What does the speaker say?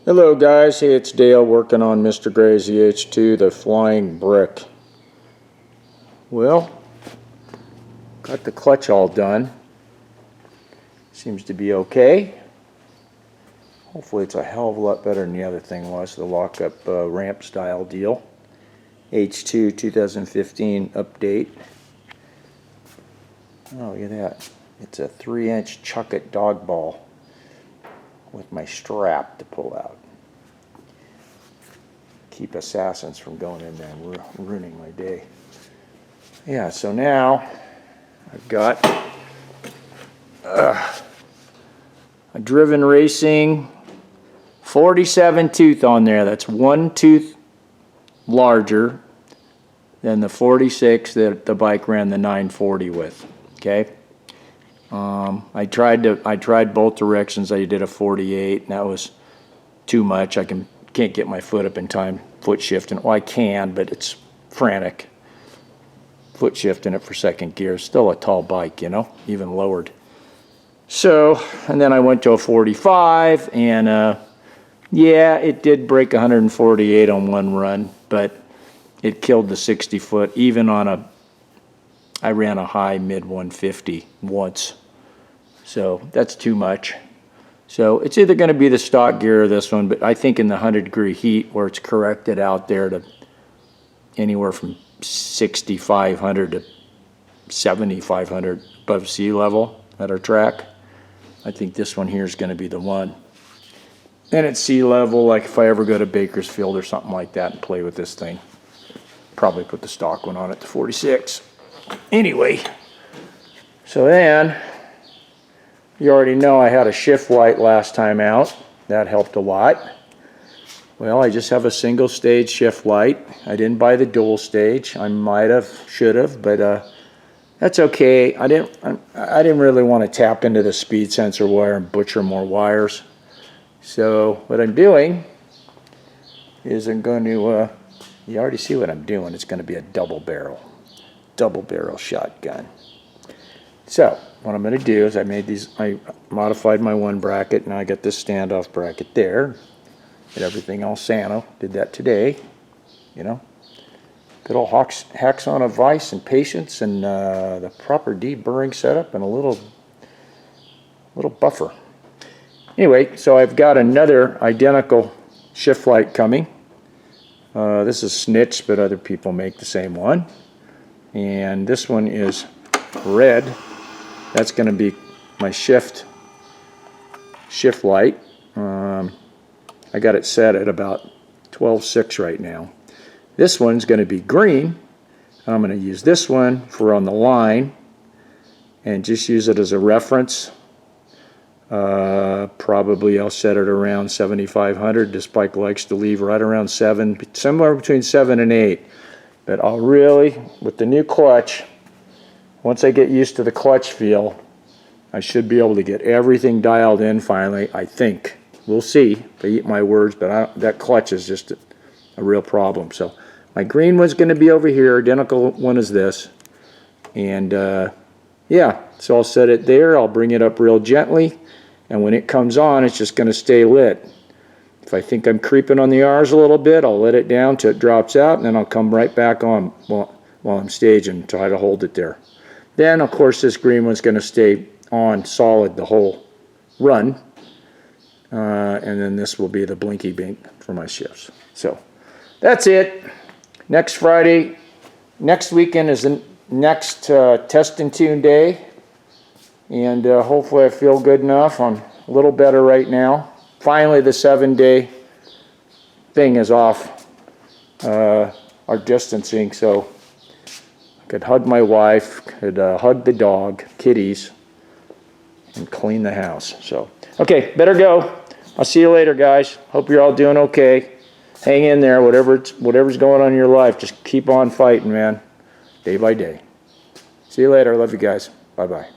Hello guys, hey, it's Dale working on Mr. Gray ZH2, the flying brick. Well, got the clutch all done. Seems to be okay. Hopefully it's a hell of a lot better than the other thing was, the lockup ramp style deal. H2 2015 update. Oh, look at that. It's a 3-inch chuck-it dog ball with my strap to pull out. Keep assassins from going in there and ruining my day. Yeah, so now I've got a Driven Racing 47 tooth on there. That's one tooth larger than the 46 that the bike ran the 940 with. Okay. I tried both directions. I did a 48, and that was too much. I can't get my foot up in time, foot shifting. Well, I can, but it's frantic. Foot shifting it for second gear. Still a tall bike, you know, even lowered. So, and then I went to a 45, and yeah, it did break 148 on one run, but it killed the 60 foot, even on I ran a high mid 150 once. So that's too much. So it's either going to be the stock gear or this one, but I think in the 100-degree heat where it's corrected out there to anywhere from 6,500 to 7,500 above sea level at our track, I think this one here is going to be the one. And at sea level, like if I ever go to Bakersfield or something like that and play with this thing, probably put the stock one on at the 46. Anyway, so then you already know I had a shift light last time out. That helped a lot. Well, I just have a single stage shift light. I didn't buy the dual stage. I might have, should have, but that's okay. I didn't really want to tap into the speed sensor wire and butcher more wires. So what I'm doing is I'm going to, you already see what I'm doing. It's going to be a double barrel shotgun. So what I'm going to do is I modified my one bracket. Now I got this standoff bracket there. Did everything all Sano. Did that today. You know, good old hacks on a vise and patience and the proper deburring setup and a little buffer. Anyway, so I've got another identical shift light coming. This is Snitch, but other people make the same one. And this one is red. That's going to be my shift light. I got it set at about 12.6 right now. This one's going to be green. I'm going to use this one for on the line and just use it as a reference. Probably I'll set it around 7,500. This bike likes to leave right around 7, somewhere between 7 and 8. But I'll really, with the new clutch, once I get used to the clutch feel, I should be able to get everything dialed in finally, I think. We'll see if I eat my words, but that clutch is just a real problem. So my green one's going to be over here, identical one as this. And yeah, so I'll set it there. I'll bring it up real gently. And when it comes on, it's just going to stay lit. If I think I'm creeping on the R's a little bit, I'll let it down till it drops out, and then I'll come right back on while I'm staging and try to hold it there. Then, of course, this green one's going to stay on solid the whole run. And then this will be the blinky bink for my shifts. So that's it. Next Friday, next weekend is the next test and tune day. And hopefully I feel good enough. I'm a little better right now. Finally, the 7-day thing is off our distancing, so I could hug my wife, could hug the dog, kitties, and clean the house. So, okay, better go. I'll see you later, guys. Hope you're all doing okay. Hang in there, whatever's going on in your life. Just keep on fighting, man, day by day. See you later. Love you guys. Bye-bye.